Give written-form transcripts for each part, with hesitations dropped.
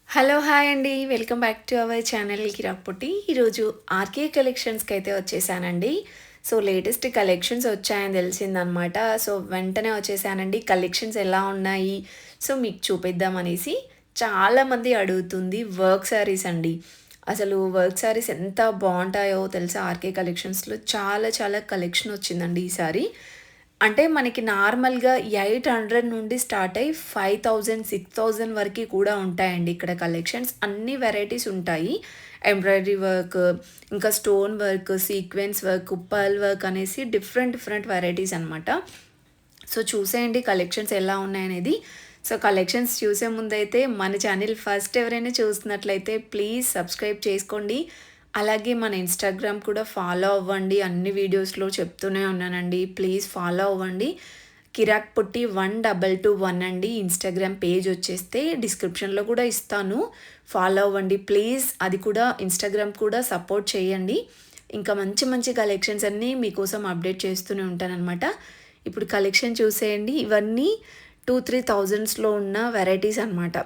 Hello! Hi అండి. Welcome back to our channel Kirak Potti. ఈరోజు RK కలెక్షన్స్‌కి అయితే వచ్చేసానండి. సో, లేటెస్ట్ కలెక్షన్స్ వచ్చాయని తెలిసిందనమాట. సో, వెంటనే వచ్చేసానండి. కలెక్షన్స్ ఎలా ఉన్నాయి? సో, మీకు చూపిద్దామనేసి. చాలామంది అడుగుతుంది వర్క్ శారీస్ అండి. అసలు వర్క్ శారీస్ ఎంత బావుంటాయో తెలుసా ఆర్‌కే కలెక్షన్స్‌లో చాలా చాలా కలెక్షన్ వచ్చిందండి ఈసారి. అంటే మనకి నార్మల్‌గా 800 నుండి స్టార్ట్ అయ్యి 5000, 6000 వరకి కూడా ఉంటాయండి ఇక్కడ కలెక్షన్స్. అన్ని వెరైటీస్ ఉంటాయి. ఎంబ్రాయిడరీ వర్క్, ఇంకా stone work, sequence work, pearl work అనేసి డిఫరెంట్ డిఫరెంట్ వెరైటీస్ అనమాట. సో, చూసేయండి కలెక్షన్స్ ఎలా ఉన్నాయనేది. సో, కలెక్షన్స్ చూసే ముందైతే మన ఛానల్ ఫస్ట్ ఎవరైనా చూస్తున్నట్లయితే ప్లీజ్ సబ్స్క్రైబ్ చేసుకోండి. అలాగే మన ఇన్‌స్టాగ్రామ్ కూడా ఫాలో అవ్వండి. అన్ని వీడియోస్‌లో చెప్తూనే ఉన్నానండి. ప్లీజ్ ఫాలో అవ్వండి. కిరాక్ పొట్టి 1221 అండి ఇన్‌స్టాగ్రామ్ పేజ్ వచ్చేస్తే డిస్క్రిప్షన్‌లో కూడా ఇస్తాను. ఫాలో అవ్వండి ప్లీజ్. అది కూడా ఇన్‌స్టాగ్రామ్ కూడా సపోర్ట్ చేయండి. ఇంకా మంచి మంచి కలెక్షన్స్ అన్నీ మీకోసం అప్డేట్ చేస్తూనే ఉంటాననమాట. ఇప్పుడు కలెక్షన్ చూసేయండి. ఇవన్నీ 2, 3 ఉన్న వెరైటీస్ అనమాట.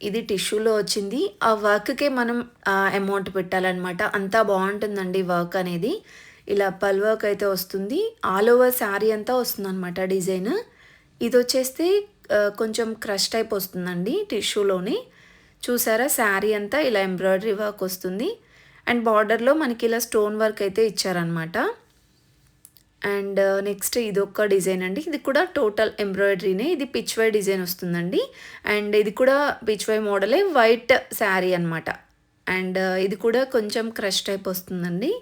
ఇది టిష్యూలో వచ్చింది. ఆ వర్క్‌కే మనం అమౌంట్ పెట్టాలనమాట. అంతా బావుంటుందండి వర్క్ అనేది. ఇలా పల్ వర్క్ అయితే వస్తుంది. ఆల్ ఓవర్ శారీ అంతా వస్తుందనమాట డిజైన్. ఇదొచ్చేస్తే కొంచెం క్రష్ టైప్ వస్తుందండి టిష్యూలోనే. చూసారా శారీ అంతా ఇలా ఎంబ్రాయిడరీ వర్క్ వస్తుంది. అండ్ బార్డర్‌లో మనకి ఇలా స్టోన్ వర్క్ అయితే ఇచ్చారనమాట. అండ్ నెక్స్ట్ ఇదొక డిజైన్ అండి. ఇది కూడా టోటల్ ఎంబ్రాయిడరీనే. ఇది పిచ్ వై డిజైన్ వస్తుందండి. అండ్ ఇది కూడా పిచ్ వై మోడలే వైట్ శారీ అనమాట. అండ్ ఇది కూడా కొంచెం క్రష్ టైప్ వస్తుందండి.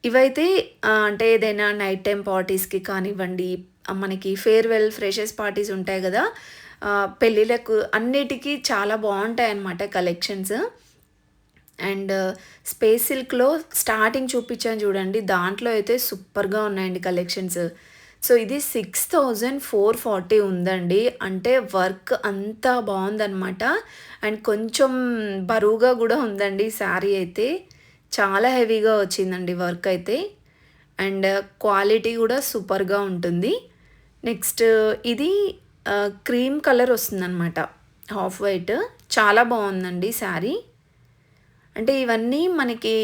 ఇవైతే అంటే ఏదైనా నైట్ టైమ్ పార్టీస్‌కి కానివ్వండి, మనకి ఫేర్‌వెల్, ఫ్రెషర్స్ పార్టీస్ ఉంటాయి గదా! పెళ్ళిళ్ళకు అన్నిటికి చాలా బావుంటాయన్నమాట కలెక్షన్స్. అండ్ స్పేస్ సిల్క్‌లో స్టార్టింగ్ చూపించాను చూడండి. దాంట్లో అయితే సూపర్‌గా ఉన్నాయండి కలెక్షన్స్. సో, ఇది 6440 ఉందండి. అంటే వర్క్ అంతా బావుందనమాట. అండ్ కొంచెం బరువుగా గూడా ఉందండి శారీ అయితే. చాలా హెవీగా వచ్చిందండి వర్క్ అయితే. అండ్ క్వాలిటీ గూడా సూపర్‌గా ఉంటుంది. నెక్స్ట్ ఇది క్రీమ్ కలర్ వస్తుందనమాట. Half white. చాలా బావుందండి శారీ. అంటే ఇవన్నీ మనకి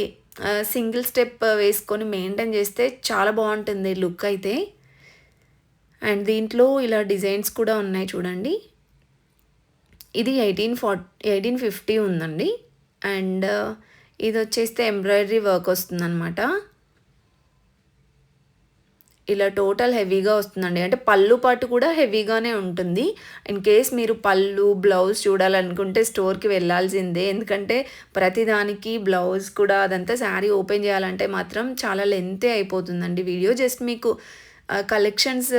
సింగిల్ స్టెప్ వేసుకొని మెయింటైన్ చేస్తే చాలా బావుంటుంది లుక్ అయితే. అండ్ దీంట్లో ఇలా డిజైన్స్ కూడా ఉన్నాయి చూడండి. ఇది 1850 ఉందండి. అండ్ ఇదొచ్చేస్తే ఎంబ్రాయిడరీ వర్క్ వస్తుందనమాట. ఇలా టోటల్ హెవీగా వస్తుందండి. అంటే పళ్ళు పాటు కూడా హెవీగానే ఉంటుంది. ఇన్ కేస్ మీరు పళ్ళు, బ్లౌజ్ చూడాలనుకుంటే స్టోర్‌కి వెళ్ళాల్సిందే. ఎందుకంటే ప్రతిదానికి బ్లౌజ్ కూడా అదంతా శారీ ఓపెన్ చేయాలంటే మాత్రం చాలా లెంతే అయిపోతుందండి వీడియో. జస్ట్ మీకు కలెక్షన్స్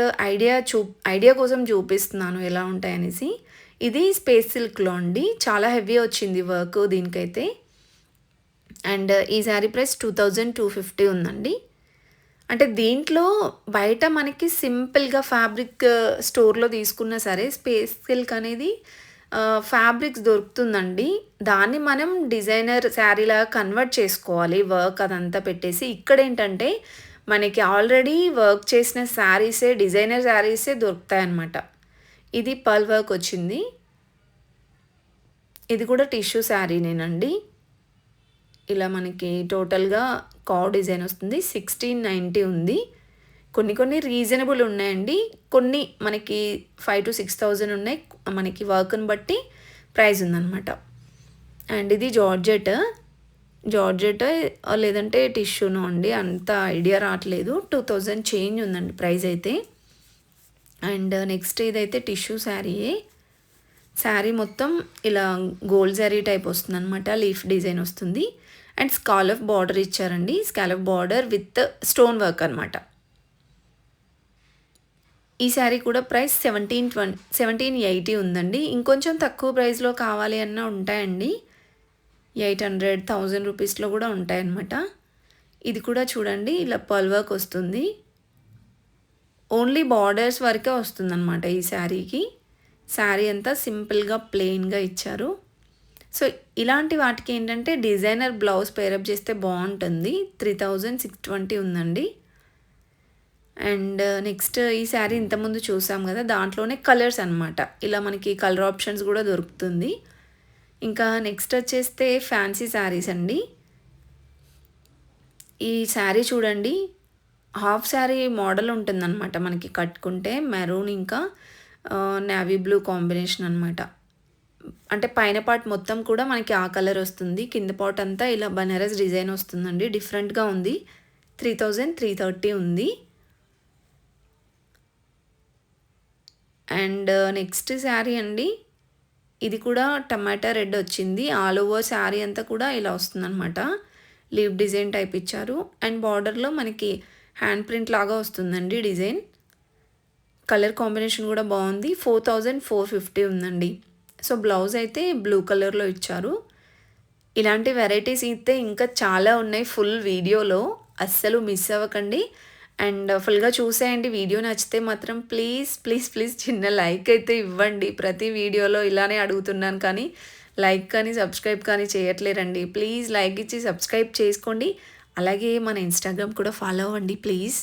ఐడియా కోసం చూపిస్తున్నాను ఎలా ఉంటాయనేసి. ఇది స్పేస్ సిల్క్‌లో అండి. చాలా హెవీ వచ్చింది వర్క్ దీనికైతే. అండ్ ఈ శారీ ప్రైస్ 2250 ఉందండి. అంటే దీంట్లో బయట మనకి సింపుల్‌గా ఫ్యాబ్రిక్ స్టోర్‌లో తీసుకున్నా సరే స్పేస్ సిల్క్ అనేది ఫ్యాబ్రిక్స్ దొరుకుతుందండి. దాన్ని మనం డిజైనర్ శారీలాగా కన్వర్ట్ చేసుకోవాలి వర్క్ అదంతా పెట్టేసి. ఇక్కడేంటంటే మనకి ఆల్రెడీ వర్క్ చేసిన శారీసే డిజైనర్ శారీసే దొరుకుతాయన్నమాట. ఇది పర్ల్ వర్క్ వచ్చింది. ఇది కూడా టిష్యూ శారీనేనండి. ఇలా మనకి టోటల్‌గా కావ్ డిజైన్ వస్తుంది. 1690 ఉంది. కొన్ని కొన్ని రీజనబుల్ ఉన్నాయండి. కొన్ని మనకి 5,000-6,000 ఉన్నాయి. మనకి వర్క్‌ని బట్టి ప్రైస్ ఉందనమాట. అండ్ ఇది జార్జెట్. జార్జెట్ లేదంటే టిష్యూనో అండి. అంత ఐడియా రావట్లేదు. 2000 చేంజ్ ఉందండి ప్రైస్ అయితే. అండ్ నెక్స్ట్ ఇదైతే టిష్యూ శారీయే. శారీ మొత్తం ఇలా గోల్డ్ శారీ టైప్ వస్తుందనమాట. లీఫ్ డిజైన్ వస్తుంది. అండ్ స్కాలప్ బార్డర్ ఇచ్చారండి. Scallop border with stone work అనమాట. ఈ శారీ కూడా ప్రైస్ 1780 ఉందండి. ఇంకొంచెం తక్కువ ప్రైస్‌లో కావాలి అన్నా ఉంటాయండి. 800, 1000 రూపీస్‌లో కూడా ఉంటాయన్నమాట. ఇది కూడా చూడండి ఇలా పర్ల్ వర్క్ వస్తుంది. ఓన్లీ బార్డర్స్ వరకే వస్తుందన్నమాట ఈ శారీకి. శారీ అంతా సింపుల్‌గా ప్లెయిన్‌గా ఇచ్చారు. సో, ఇలాంటి వాటికి ఏంటంటే డిజైనర్ బ్లౌజ్ పేరప్ చేస్తే బావుంటుంది. 3620 ఉందండి. అండ్ నెక్స్ట్ ఈ శారీ ఇంతకుముందు చూసాం కదా! దాంట్లోనే కలర్స్ అనమాట. ఇలా మనకి కలర్ ఆప్షన్స్ కూడా దొరుకుతుంది. ఇంకా నెక్స్ట్ వచ్చేస్తే ఫ్యాన్సీ శారీస్ అండి. ఈ శారీ చూడండి, హాఫ్ శారీ మోడల్ ఉంటుందన్నమాట మనకి కట్టుకుంటే. మెరూన్ ఇంకా నేవీ బ్లూ కాంబినేషన్ అనమాట. అంటే పైన పార్ట్ మొత్తం కూడా మనకి ఆ కలర్ వస్తుంది. కింద పార్ట్ అంతా ఇలా బనారస్ డిజైన్ వస్తుందండి. డిఫరెంట్గా ఉంది. 3330 ఉంది. అండ్ నెక్స్ట్ శారీ అండి, ఇది కూడా టమాటా రెడ్ వచ్చింది. ఆల్ ఓవర్ శారీ అంతా కూడా ఇలా వస్తుందన్నమాట. లీవ్ డిజైన్ టైప్ ఇచ్చారు. అండ్ బార్డర్లో మనకి హ్యాండ్ ప్రింట్ లాగా వస్తుందండి డిజైన్. కలర్ కాంబినేషన్ కూడా బాగుంది. 4450 ఉందండి. సో బ్లౌజ్ అయితే బ్లూ కలర్లో ఇచ్చారు. ఇలాంటి వెరైటీస్ అయితే ఇంకా చాలా ఉన్నాయి ఫుల్ వీడియోలో, అస్సలు మిస్ అవ్వకండి. అండ్ ఫుల్గా చూసేయండి. వీడియో నచ్చితే మాత్రం ప్లీజ్ ప్లీజ్ ప్లీజ్ చిన్న లైక్ అయితే ఇవ్వండి. ప్రతి వీడియోలో ఇలానే అడుగుతున్నాను కానీ లైక్ కానీ సబ్స్క్రైబ్ కానీ చేయట్లేరండి. ప్లీజ్ లైక్ ఇచ్చి సబ్స్క్రైబ్ చేసుకోండి. అలాగే మన ఇన్స్టాగ్రామ్ కూడా ఫాలో అవ్వండి ప్లీజ్.